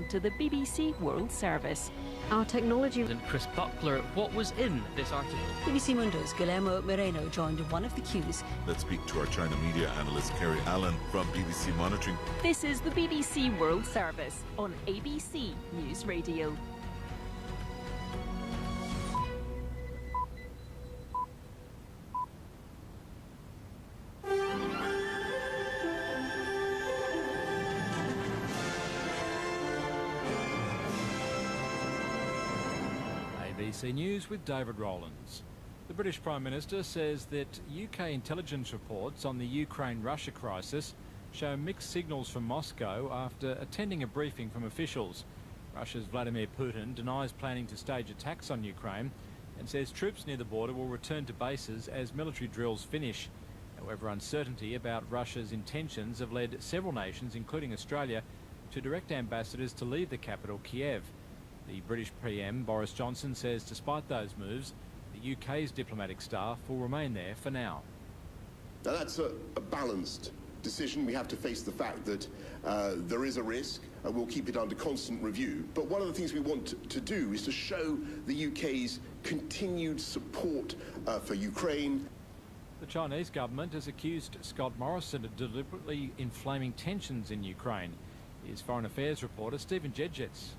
To the BBC World Service. Our technology... And Chris Buckler, what was in this article? BBC Mundo's Guillermo Moreno joined one of the queues. Let's speak to our China media analyst Kerry Allen from BBC Monitoring. This is the BBC World Service on ABC News Radio. ABC News with David Rowlands. The British Prime Minister says that UK intelligence reports on the Ukraine-Russia crisis show mixed signals from Moscow after attending a briefing from officials. Russia's Vladimir Putin denies planning to stage attacks on Ukraine and says troops near the border will return to bases as military drills finish. However, uncertainty about Russia's intentions have led several nations, including Australia, to direct ambassadors to leave the capital, Kiev. The British PM, Boris Johnson, says despite those moves, the UK's diplomatic staff will remain there for now. Now that's a balanced decision. We have to face the fact that there is a risk. We'll keep it under constant review. But one of the things we want to do is to show the UK's continued support for Ukraine. The Chinese government has accused Scott Morrison of deliberately inflaming tensions in Ukraine. Here's Foreign Affairs reporter Stephen Jedgetts.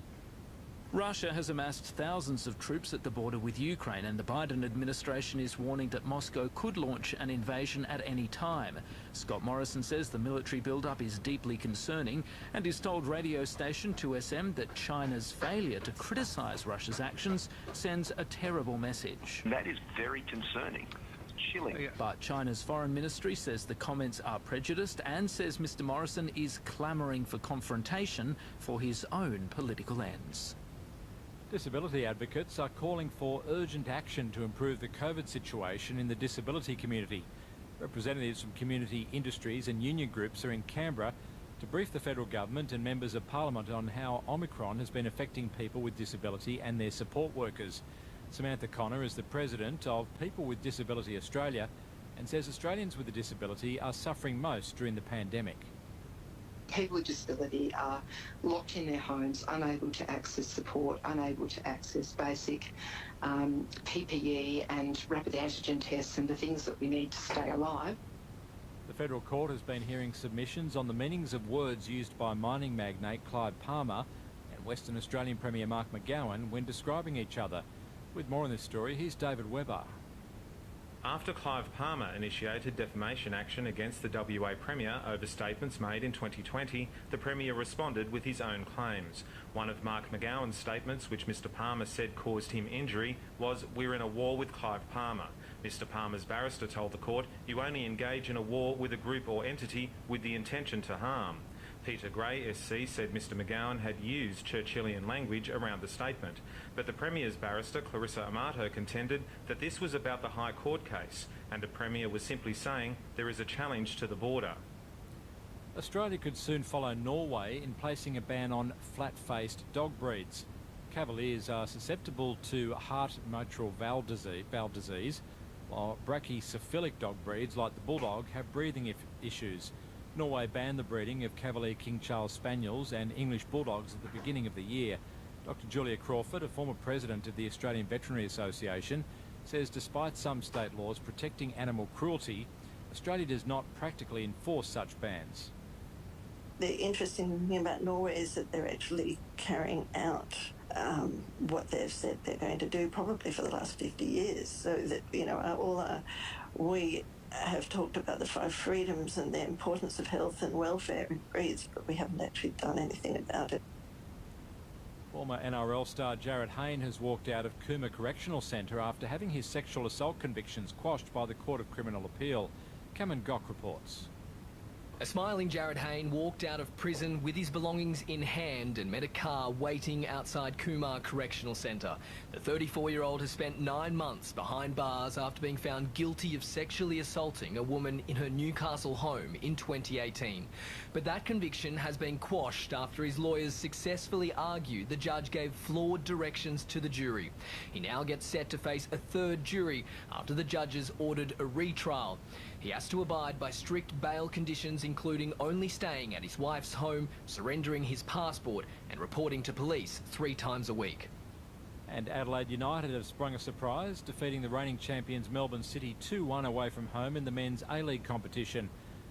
Russia has amassed thousands of troops at the border with Ukraine, and the Biden administration is warning that Moscow could launch an invasion at any time. Scott Morrison says the military build-up is deeply concerning and has told radio station 2SM that China's failure to criticise Russia's actions sends a terrible message. That is very concerning. Chilling. But China's foreign ministry says the comments are prejudiced and says Mr. Morrison is clamouring for confrontation for his own political ends. Disability advocates are calling for urgent action to improve the COVID situation in the disability community. Representatives from community industries and union groups are in Canberra to brief the federal government and members of parliament on how Omicron has been affecting people with disability and their support workers. Samantha Connor is the president of People with Disability Australia and says Australians with a disability are suffering most during the pandemic. People with disability are locked in their homes, unable to access support, unable to access basic PPE and rapid antigen tests and the things that we need to stay alive. The federal court has been hearing submissions on the meanings of words used by mining magnate Clive Palmer and Western Australian Premier Mark McGowan when describing each other. With more on this story, here's David Webber. After Clive Palmer initiated defamation action against the WA Premier over statements made in 2020, the Premier responded with his own claims. One of Mark McGowan's statements, which Mr Palmer said caused him injury, was, "We're in a war with Clive Palmer." Mr Palmer's barrister told the court, "You only engage in a war with a group or entity with the intention to harm." Peter Gray, SC, said Mr McGowan had used Churchillian language around the statement, but the Premier's barrister, Clarissa Amato, contended that this was about the High Court case, and the Premier was simply saying there is a challenge to the border. Australia could soon follow Norway in placing a ban on flat-faced dog breeds. Cavaliers are susceptible to heart mitral valve disease, while brachycephalic dog breeds like the Bulldog have breathing issues. Norway banned the breeding of Cavalier King Charles Spaniels and English Bulldogs at the beginning of the year. Dr Julia Crawford, a former president of the Australian Veterinary Association, says despite some state laws protecting animal cruelty, Australia does not practically enforce such bans. The interesting thing about Norway is that they're actually carrying out what they've said they're going to do probably for the last 50 years. So that, we have talked about the 5 freedoms and the importance of health and welfare in breeds, but we haven't actually done anything about it. Former NRL star Jarryd Hayne has walked out of Cooma Correctional Centre after having his sexual assault convictions quashed by the Court of Criminal Appeal. Cameron Gock reports. A smiling Jarryd Hayne walked out of prison with his belongings in hand and met a car waiting outside Cooma Correctional Centre. The 34-year-old has spent 9 months behind bars after being found guilty of sexually assaulting a woman in her Newcastle home in 2018. But that conviction has been quashed after his lawyers successfully argued the judge gave flawed directions to the jury. He now gets set to face a third jury after the judges ordered a retrial. He has to abide by strict bail conditions, including only staying at his wife's home, surrendering his passport and reporting to police 3 times a week. And Adelaide United have sprung a surprise, defeating the reigning champions Melbourne City 2-1 away from home in the men's A-League competition.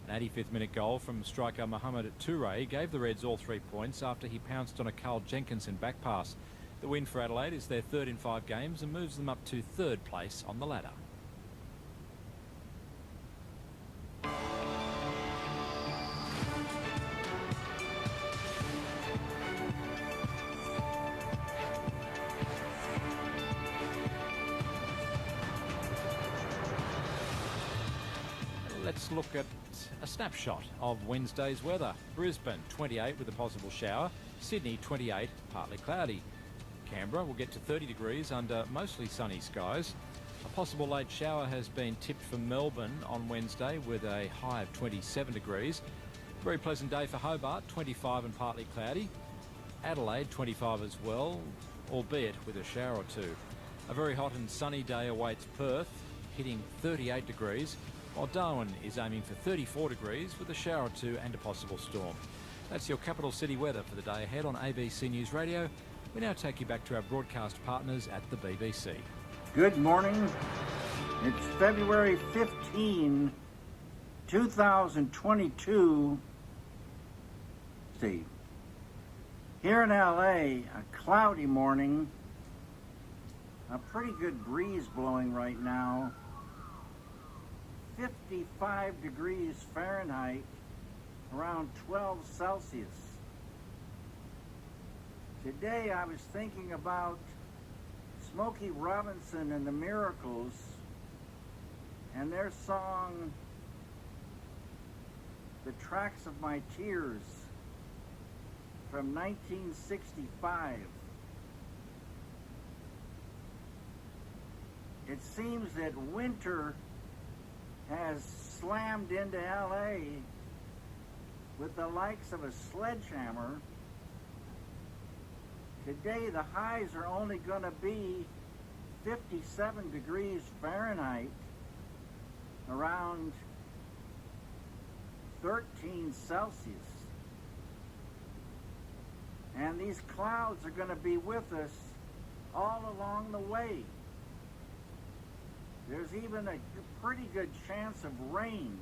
An 85th minute goal from striker Mohamed Toure gave the Reds all 3 points after he pounced on a Carl Jenkinson back pass. The win for Adelaide is their 3rd in 5 games and moves them up to 3rd place on the ladder. Let's look at a snapshot of Wednesday's weather. Brisbane 28 with a possible shower. Sydney 28, partly cloudy. Canberra will get to 30 degrees under mostly sunny skies. A possible late shower has been tipped for Melbourne on Wednesday with a high of 27 degrees. Very pleasant day for Hobart, 25 and partly cloudy. Adelaide 25 as well, albeit with a shower or two. A very hot and sunny day awaits Perth, hitting 38 degrees. While Darwin is aiming for 34 degrees with a shower or two and a possible storm. That's your capital city weather for the day ahead on ABC News Radio. We now take you back to our broadcast partners at the BBC. Good morning. It's February 15, 2022. See, here in LA, a cloudy morning. A pretty good breeze blowing right now. 55 degrees Fahrenheit, around 12 Celsius. Today I was thinking about Smokey Robinson and the Miracles and their song, The Tracks of My Tears, from 1965. It seems that winter has slammed into LA with the likes of a sledgehammer. Today the highs are only going to be 57 degrees Fahrenheit, around 13 Celsius. And these clouds are going to be with us all along the way. There's even a pretty good chance of rain.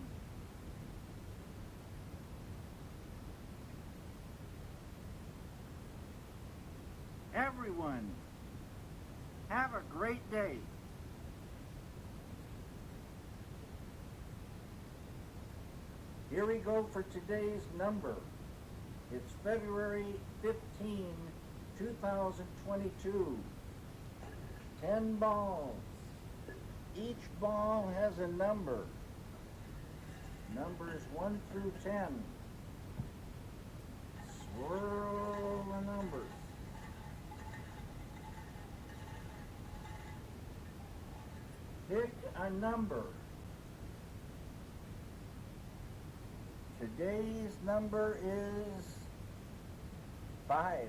Everyone, have a great day. Here we go for today's number. It's February 15, 2022. 10 balls. Each ball has a number. Numbers 1 through 10. Swirl the numbers. Pick a number. Today's number is 5.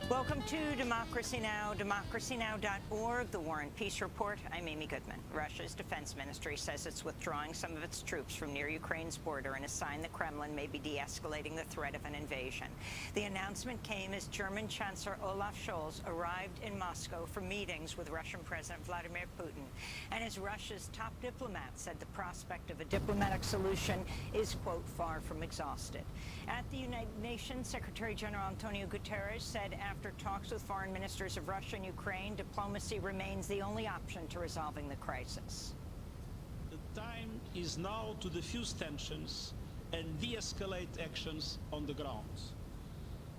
Welcome to Democracy Now!, democracynow.org, the War and Peace Report. I'm Amy Goodman. Russia's defense ministry says it's withdrawing some of its troops from near Ukraine's border in a sign the Kremlin may be de-escalating the threat of an invasion. The announcement came as German Chancellor Olaf Scholz arrived in Moscow for meetings with Russian President Vladimir Putin, and as Russia's top diplomat said the prospect of a diplomatic solution is, quote, far from exhausted. At the United Nations, Secretary General Antonio Guterres said after talks with foreign ministers of Russia and Ukraine, diplomacy remains the only option to resolving the crisis. The time is now to defuse tensions and de-escalate actions on the ground.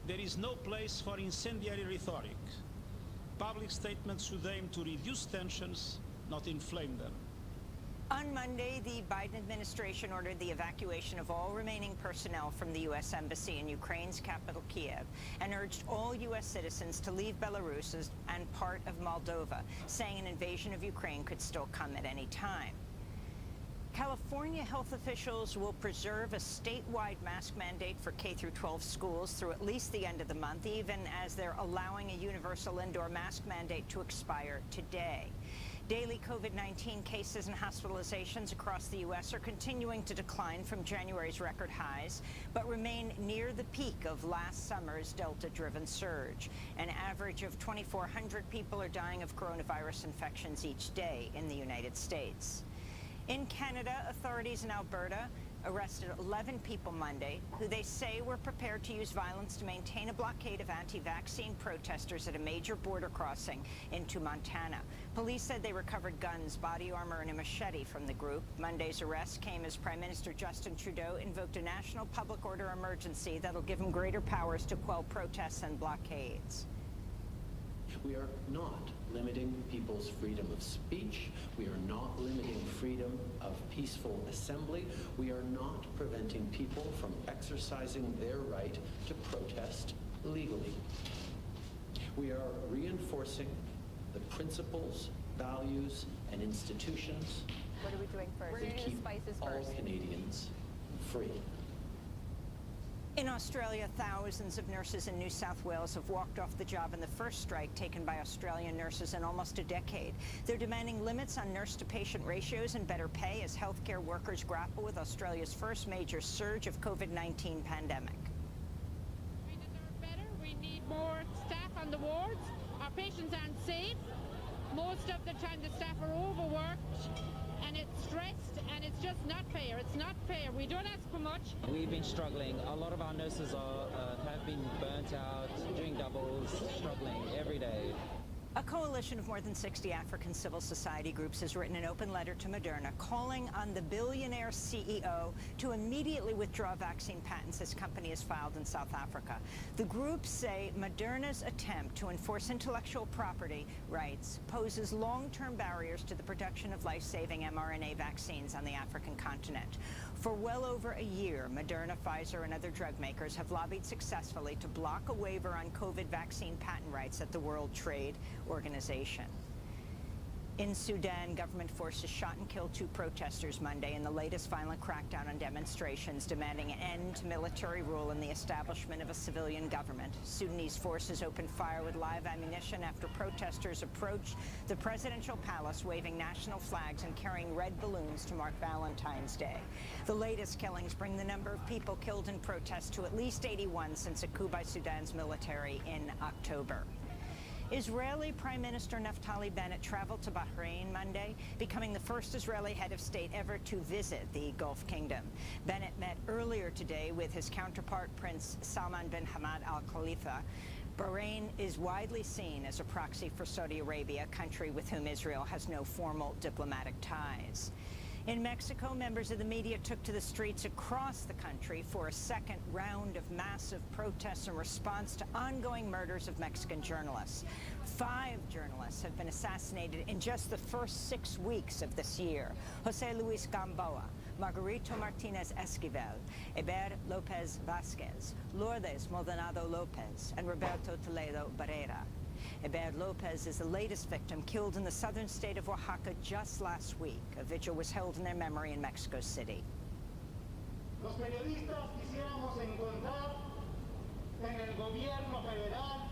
There is no place for incendiary rhetoric. Public statements should aim to reduce tensions, not inflame them. On Monday, the Biden administration ordered the evacuation of all remaining personnel from the U.S. Embassy in Ukraine's capital, Kiev, and urged all U.S. citizens to leave Belarus and part of Moldova, saying an invasion of Ukraine could still come at any time. California health officials will preserve a statewide mask mandate for K-12 schools through at least the end of the month, even as they're allowing a universal indoor mask mandate to expire today. Daily COVID-19 cases and hospitalizations across the U.S. are continuing to decline from January's record highs, but remain near the peak of last summer's Delta-driven surge. An average of 2,400 people are dying of coronavirus infections each day in the United States. In Canada, authorities in Alberta arrested 11 people Monday who they say were prepared to use violence to maintain a blockade of anti-vaccine protesters at a major border crossing into Montana. Police said they recovered guns, body armor, and a machete from the group. Monday's arrest came as Prime Minister Justin Trudeau invoked a national public order emergency that'll give him greater powers to quell protests and blockades. We are not limiting people's freedom of speech. We are not limiting freedom of peaceful assembly. We are not preventing people from exercising their right to protest legally. We are reinforcing the principles, values, and institutions What are we doing first? that keep all Canadians free. In Australia, thousands of nurses in New South Wales have walked off the job in the first strike taken by Australian nurses in almost a decade. They're demanding limits on nurse-to-patient ratios and better pay as healthcare workers grapple with Australia's first major surge of COVID-19 pandemic. We deserve better. We need more staff on the wards. Our patients aren't safe. Most of the time the staff are overworked and it's stressed and it's just not fair. It's not fair. We don't ask for much. We've been struggling. A lot of our nurses have been burnt out, doing doubles, struggling every day. A coalition of more than 60 African civil society groups has written an open letter to Moderna calling on the billionaire CEO to immediately withdraw vaccine patents his company has filed in South Africa. The groups say Moderna's attempt to enforce intellectual property rights poses long-term barriers to the production of life-saving mRNA vaccines on the African continent. For well over a year, Moderna, Pfizer, and other drug makers have lobbied successfully to block a waiver on COVID vaccine patent rights at the World Trade Organization. In Sudan, government forces shot and killed 2 protesters Monday in the latest violent crackdown on demonstrations demanding an end to military rule and the establishment of a civilian government. Sudanese forces opened fire with live ammunition after protesters approached the presidential palace waving national flags and carrying red balloons to mark Valentine's Day. The latest killings bring the number of people killed in protests to at least 81 since a coup by Sudan's military in October. Israeli Prime Minister Naftali Bennett traveled to Bahrain Monday, becoming the first Israeli head of state ever to visit the Gulf Kingdom. Bennett met earlier today with his counterpart, Prince Salman bin Hamad Al Khalifa. Bahrain is widely seen as a proxy for Saudi Arabia, a country with whom Israel has no formal diplomatic ties. In Mexico, members of the media took to the streets across the country for a second round of massive protests in response to ongoing murders of Mexican journalists. 5 journalists have been assassinated in just the first 6 weeks of this year. José Luis Gamboa, Margarito Martinez Esquivel, Eber López Vázquez, Lourdes Maldonado López, and Roberto Toledo Barrera. Eber López is the latest victim killed in the southern state of Oaxaca just last week. A vigil was held in their memory in Mexico City. Los periodistas quisiéramos encontrar en el gobierno federal.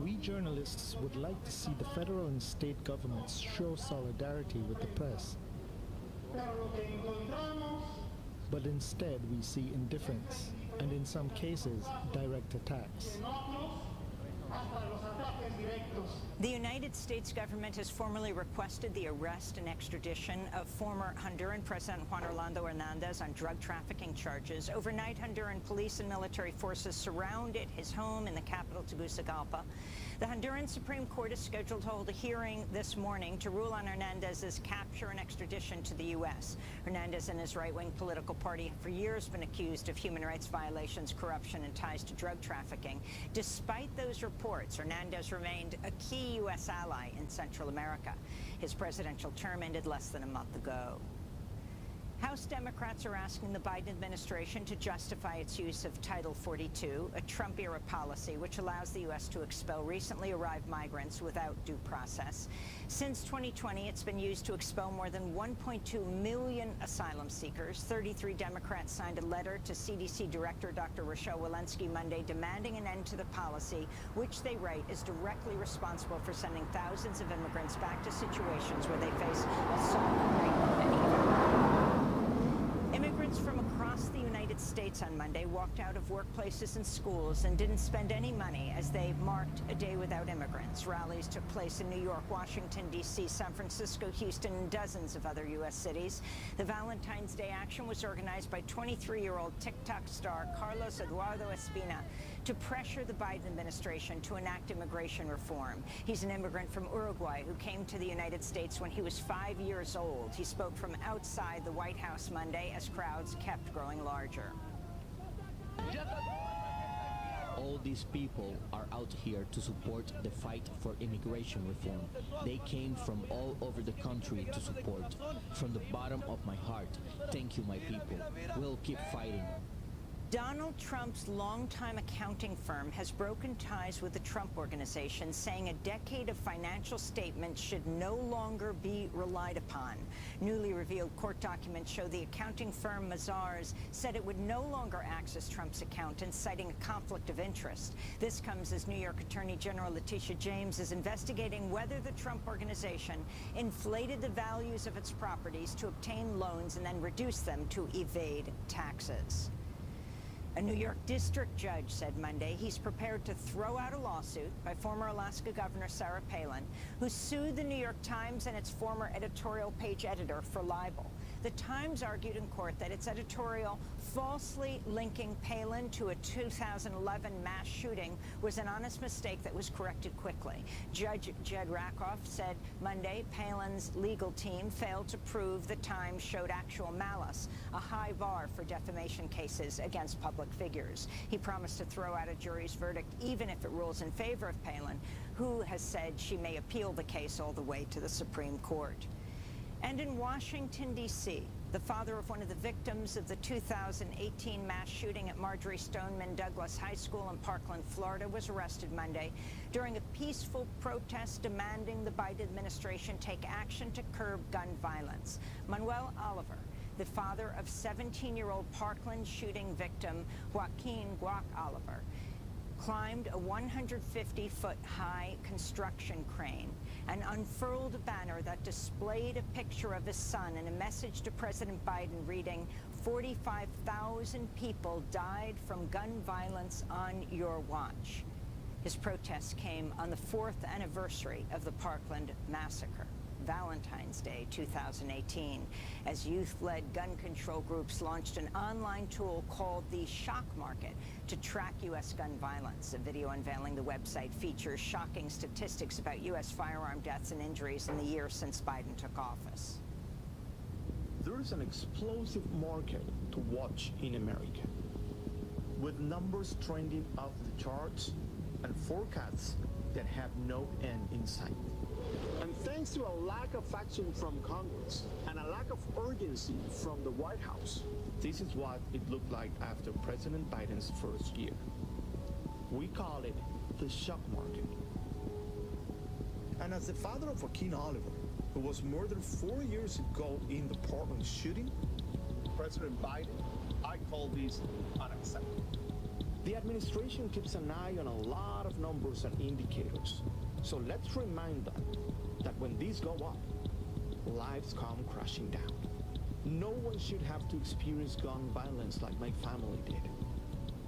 We journalists would like to see the federal and state governments show solidarity with the press. Pero lo que encontramos But instead we see indifference, and in some cases, direct attacks. The United States government has formally requested the arrest and extradition of former Honduran President Juan Orlando Hernandez on drug trafficking charges. Overnight, Honduran police and military forces surrounded his home in the capital, Tegucigalpa. The Honduran Supreme Court is scheduled to hold a hearing this morning to rule on Hernandez's capture and extradition to the U.S. Hernandez and his right-wing political party have for years been accused of human rights violations, corruption, and ties to drug trafficking. Despite those reports, Hernandez remained a key U.S. ally in Central America. His presidential term ended less than a month ago. House Democrats are asking the Biden administration to justify its use of Title 42, a Trump-era policy which allows the U.S. to expel recently arrived migrants without due process. Since 2020, it's been used to expel more than 1.2 million asylum seekers. 33 Democrats signed a letter to CDC Director Dr. Rochelle Walensky Monday demanding an end to the policy, which they write is directly responsible for sending thousands of immigrants back to situations where they face assault, rape, and even murder. Immigrants from across the United States on Monday walked out of workplaces and schools and didn't spend any money as they marked a day without immigrants. Rallies took place in New York, Washington, D.C., San Francisco, Houston, and dozens of other U.S. cities. The Valentine's Day action was organized by 23-year-old TikTok star Carlos Eduardo Espina to pressure the Biden administration to enact immigration reform. He's an immigrant from Uruguay who came to the United States when he was 5 years old. He spoke from outside the White House Monday as crowds kept growing larger. All these people are out here to support the fight for immigration reform. They came from all over the country to support. From the bottom of my heart, thank you, my people. We'll keep fighting. Donald Trump's longtime accounting firm has broken ties with the Trump Organization, saying a decade of financial statements should no longer be relied upon. Newly revealed court documents show the accounting firm Mazars said it would no longer access Trump's accountants, citing a conflict of interest. This comes as New York Attorney General Letitia James is investigating whether the Trump Organization inflated the values of its properties to obtain loans and then reduce them to evade taxes. A New York district judge said Monday he's prepared to throw out a lawsuit by former Alaska Governor Sarah Palin, who sued the New York Times and its former editorial page editor for libel. The Times argued in court that its editorial falsely linking Palin to a 2011 mass shooting was an honest mistake that was corrected quickly. Judge Jed Rakoff said Monday Palin's legal team failed to prove the Times showed actual malice, a high bar for defamation cases against public figures. He promised to throw out a jury's verdict even if it rules in favor of Palin, who has said she may appeal the case all the way to the Supreme Court. And in Washington, D.C., the father of one of the victims of the 2018 mass shooting at Marjory Stoneman Douglas High School in Parkland, Florida, was arrested Monday during a peaceful protest demanding the Biden administration take action to curb gun violence. Manuel Oliver, the father of 17-year-old Parkland shooting victim Joaquin Guac Oliver, climbed a 150-foot-high construction crane and unfurled a banner that displayed a picture of his son and a message to President Biden reading, "45,000 people died from gun violence on your watch." His protests came on the 4th anniversary of the Parkland massacre, Valentine's Day 2018, as youth-led gun control groups launched an online tool called the Shock Market to track U.S. gun violence. A video unveiling the website features shocking statistics about U.S. firearm deaths and injuries in the year since Biden took office. There is an explosive market to watch in America, with numbers trending off the charts and forecasts that have no end in sight. And thanks to a lack of action from Congress and a lack of urgency from the White House, this is what it looked like after President Biden's first year. We call it the shock market. And as the father of Joaquin Oliver, who was murdered 4 years ago in the Portland shooting, President Biden, I call this unacceptable. The administration keeps an eye on a lot of numbers and indicators. So let's remind them that when these go up, lives come crashing down. No one should have to experience gun violence like my family did.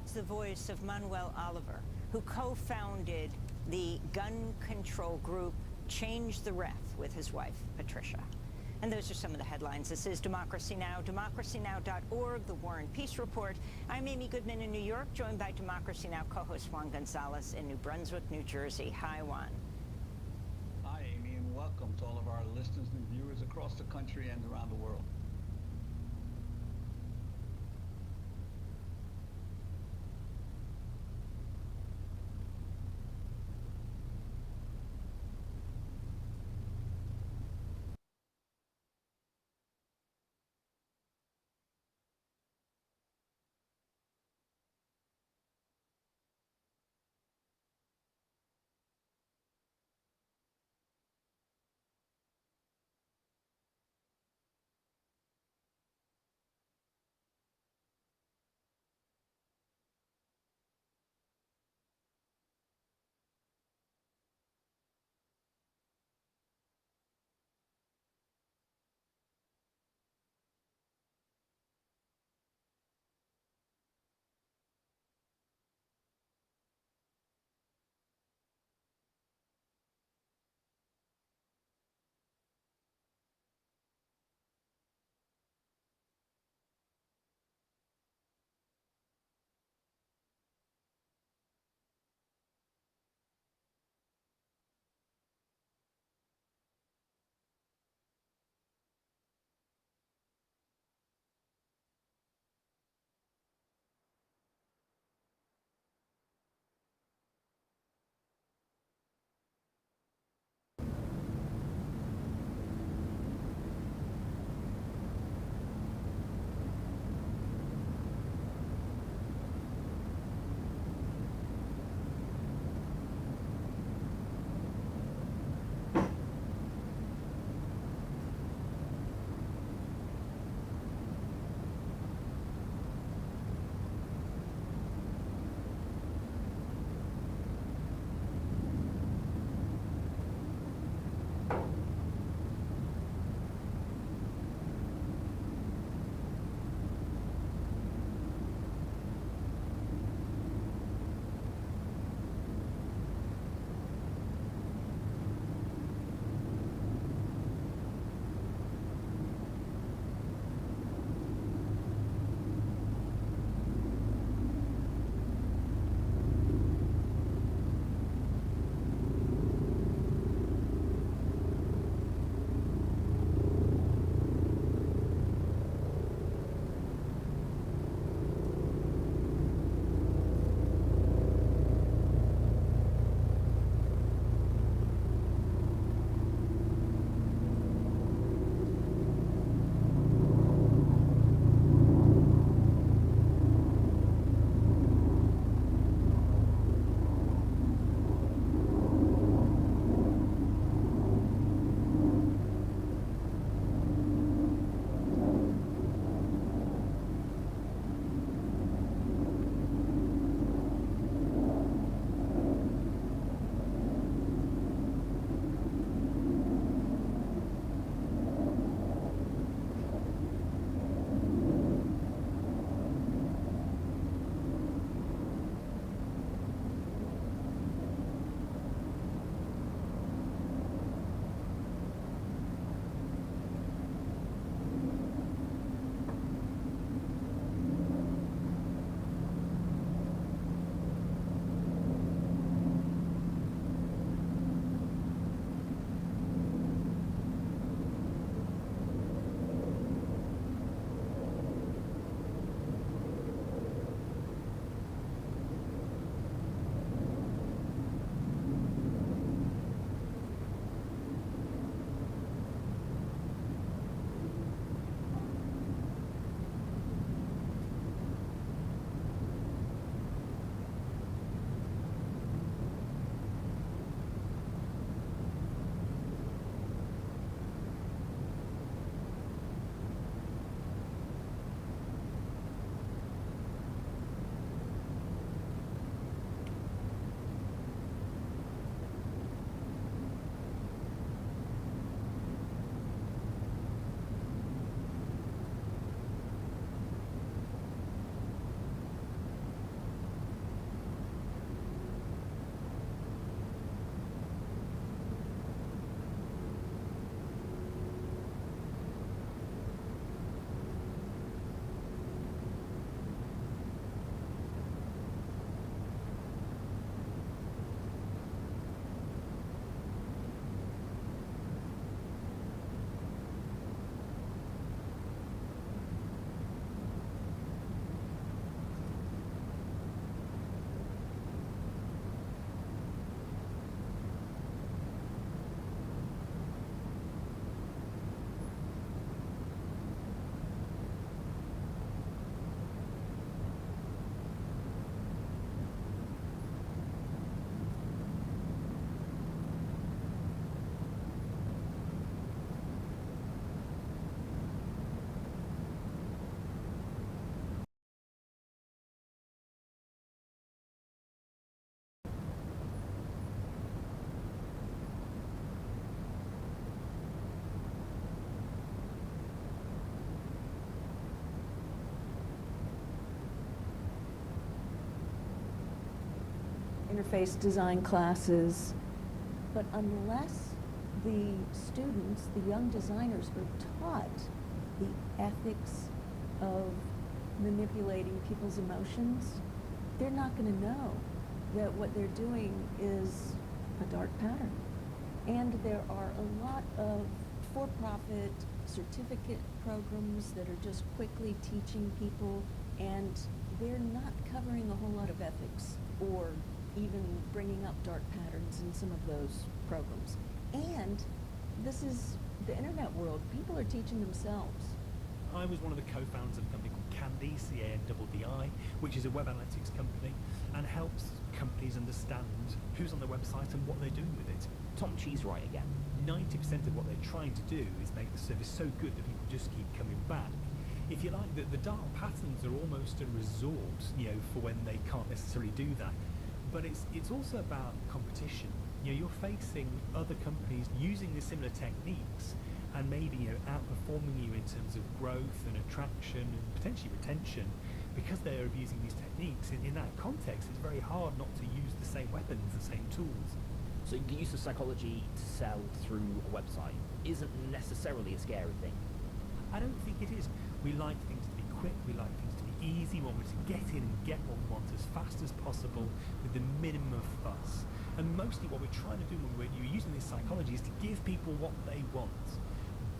It's the voice of Manuel Oliver, who co-founded the gun control group Change the Ref with his wife, Patricia. And those are some of the headlines. This is Democracy Now!, democracynow.org, The War and Peace Report. I'm Amy Goodman in New York, joined by Democracy Now! Co-host Juan Gonzalez in New Brunswick, New Jersey. Hi, Juan. Hi, Amy, and welcome to all of our listeners and viewers across the country and around the world. interface design classes, but unless the students, the young designers, are taught the ethics of manipulating people's emotions, they're not going to know that what they're doing is a dark pattern. And there are a lot of for-profit certificate programs that are just quickly teaching people, and they're not covering a whole lot of ethics or even bringing up dark patterns in some of those programs. And this is the internet world. People are teaching themselves. I was one of the co-founders of a company called Candy, C-A-N-D-D-I, which is a web analytics company and helps companies understand who's on their website and what they're doing with it. Tom Cheesewright again. 90% of what they're trying to do is make the service so good that people just keep coming back. If you like, the dark patterns are almost a resort, for when they can't necessarily do that. But it's also about competition. You're facing other companies using the similar techniques and maybe outperforming you in terms of growth and attraction and potentially retention because they're abusing these techniques. In that context, it's very hard not to use the same weapons, the same tools. So the use of psychology to sell through a website isn't necessarily a scary thing. I don't think it is. We like things to be quick, we like things to be easy, we want to get in and get what we want as fast as possible with the minimum of fuss. And mostly what we're trying to do when you're using this psychology is to give people what they want.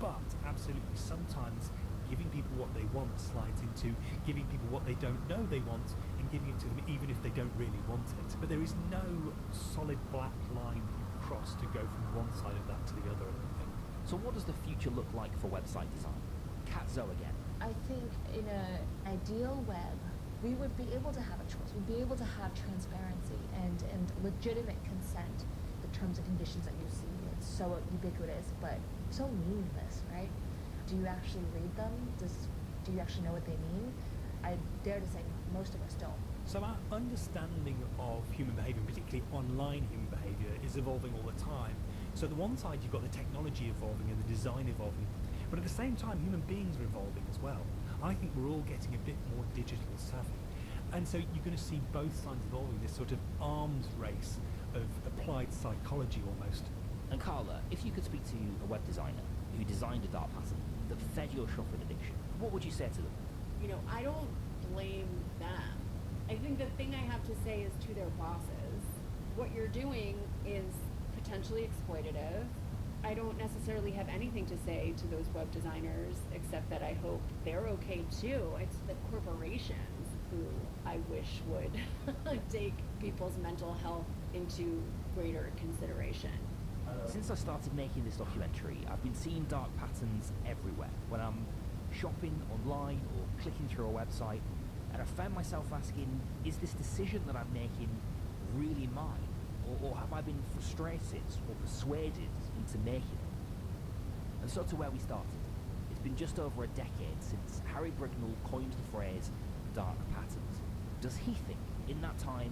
But absolutely sometimes giving people what they want slides into giving people what they don't know they want and giving it to them even if they don't really want it. But there is no solid black line you cross to go from one side of that to the other, I don't think. So what does the future look like for website design? Kat Zoe again. I think in an ideal web, we would be able to have a choice. We'd be able to have transparency and legitimate consent. The terms and conditions that you see, it's so ubiquitous, but so meaningless, right? Do you actually read them? Do you actually know what they mean? I dare to say most of us don't. So our understanding of human behaviour, particularly online human behaviour, is evolving all the time. So on the one side, you've got the technology evolving and the design evolving, but at the same time, human beings are evolving as well. I think we're all getting a bit more digital savvy. And so you're going to see both sides evolving, this sort of arms race of applied psychology almost. And Carla, if you could speak to a web designer who designed a dark pattern that fed your shopping addiction, what would you say to them? I don't blame them. I think the thing I have to say is to their bosses, what you're doing is potentially exploitative. I don't necessarily have anything to say to those web designers, except that I hope they're okay too. It's the corporations who I wish would take people's mental health into greater consideration. Since I started making this documentary, I've been seeing dark patterns everywhere. When I'm shopping online or clicking through a website, and I found myself asking, is this decision that I'm making really mine? Or have I been frustrated or persuaded into making it? And so to where we started. It's been just over a decade since Harry Brignall coined the phrase dark patterns. Does he think in that time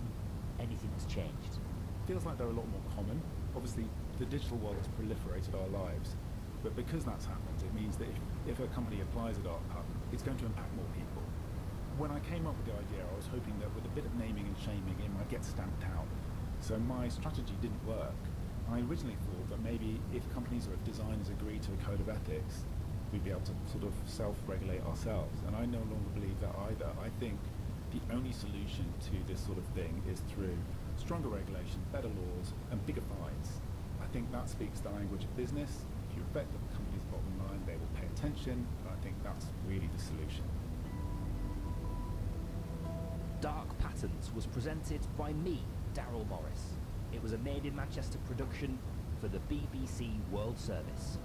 anything has changed? Feels like they're a lot more common. Obviously the digital world has proliferated our lives, but because that's happened, it means that if a company applies a dark pattern, it's going to impact more people. When I came up with the idea, I was hoping that with a bit of naming and shaming, it might get stamped out. So my strategy didn't work. I originally thought that maybe if companies or if designers agree to a code of ethics, we'd be able to sort of self-regulate ourselves. And I no longer believe that either. I think the only solution to this sort of thing is through stronger regulation, better laws, and bigger fines. I think that speaks the language of business. If you affect the company's bottom line, they will pay attention. And I think that's really the solution. Dark Patterns was presented by me, Daryl Morris. It was a Made in Manchester production for the BBC World Service.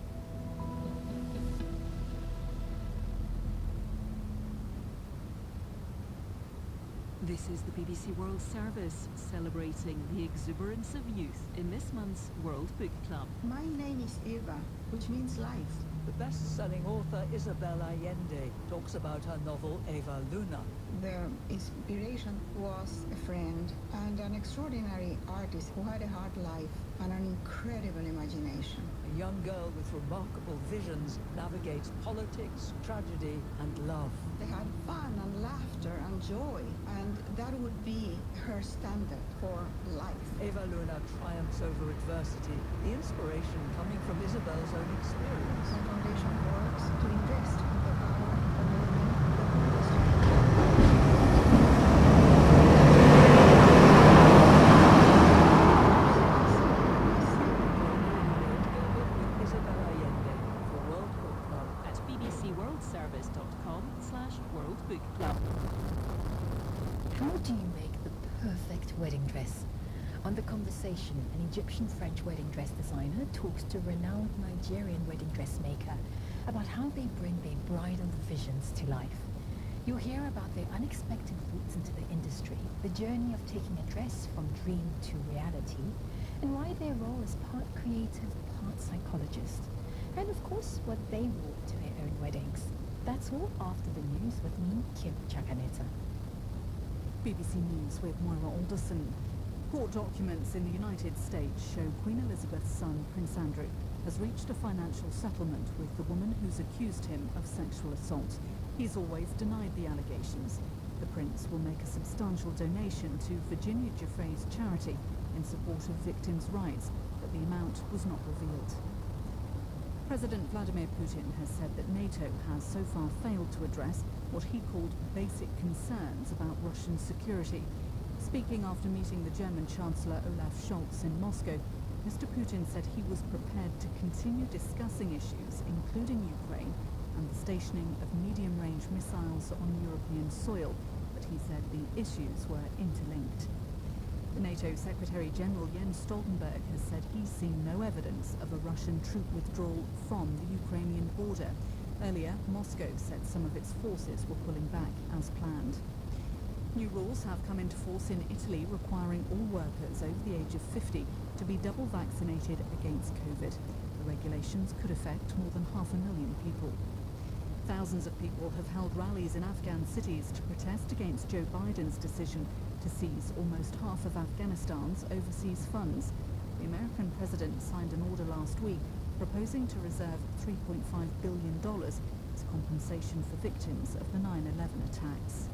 This is the BBC World Service, celebrating the exuberance of youth in this month's World Book Club. My name is Eva, which means life. The best-selling author Isabel Allende talks about her novel Eva Luna. The inspiration was a friend and an extraordinary artist who had a hard life and an incredible incredible imagination. A young girl with remarkable visions navigates politics, tragedy, and love. They had fun and laughter and joy, and that would be her standard for life. Eva Luna triumphs over adversity, the inspiration coming from Isabel's own experience. The foundation works to invest in the power of women. Isabel Allende for World Book Club at bbcworldservice.com/World Book Club. How do you make the perfect wedding dress? On The Conversation, an Egyptian-French wedding dress designer talks to renowned Nigerian wedding dressmaker about how they bring their bridal visions to life. You'll hear about their unexpected routes into the industry, the journey of taking a dress from dream to reality, and why their role is part creative, part psychologist. And of course, what they wore to their own weddings. That's all after the news with me, Kim Chakaneta. BBC News with Moira Alderson. Court documents in the United States show Queen Elizabeth's son, Prince Andrew, has reached a financial settlement with the woman who's accused him of sexual assault. He's always denied the allegations. The prince will make a substantial donation to Virginia Giuffre's charity in support of victims' rights, but the amount was not revealed. President Vladimir Putin has said that NATO has so far failed to address what he called basic concerns about Russian security. Speaking after meeting the German Chancellor Olaf Scholz in Moscow, Mr. Putin said he was prepared to continue discussing issues, including Ukraine, and the stationing of medium-range missiles on European soil, but he said the issues were interlinked. The NATO Secretary-General Jens Stoltenberg has said he's seen no evidence of a Russian troop withdrawal from the Ukrainian border. Earlier, Moscow said some of its forces were pulling back as planned. New rules have come into force in Italy requiring all workers over the age of 50 to be double vaccinated against COVID. The regulations could affect more than 500,000 people. Thousands of people have held rallies in Afghan cities to protest against Joe Biden's decision to seize almost half of Afghanistan's overseas funds. The American president signed an order last week proposing to reserve $3.5 billion as compensation for victims of the 9/11 attacks.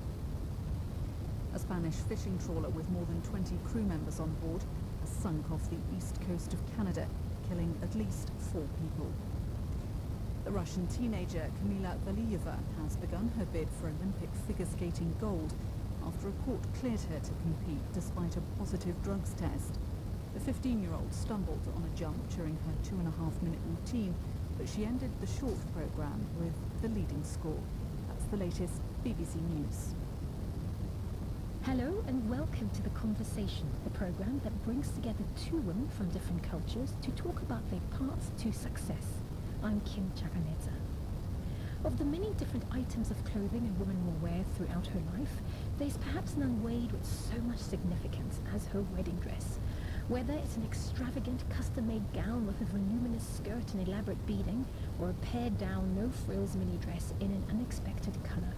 A Spanish fishing trawler with more than 20 crew members on board has sunk off the east coast of Canada, killing at least 4 people. The Russian teenager Kamila Valieva has begun her bid for Olympic figure skating gold after a court cleared her to compete despite a positive drugs test. The 15-year-old stumbled on a jump during her 2.5-minute routine, but she ended the short program with the leading score. That's the latest BBC News. Hello and welcome to The Conversation, the program that brings together two women from different cultures to talk about their paths to success. I'm Kim Chakaneta. Of the many different items of clothing a woman will wear throughout her life, there's perhaps none weighed with so much significance as her wedding dress. Whether it's an extravagant custom-made gown with a voluminous skirt and elaborate beading, or a pared-down, no-frills mini dress in an unexpected color.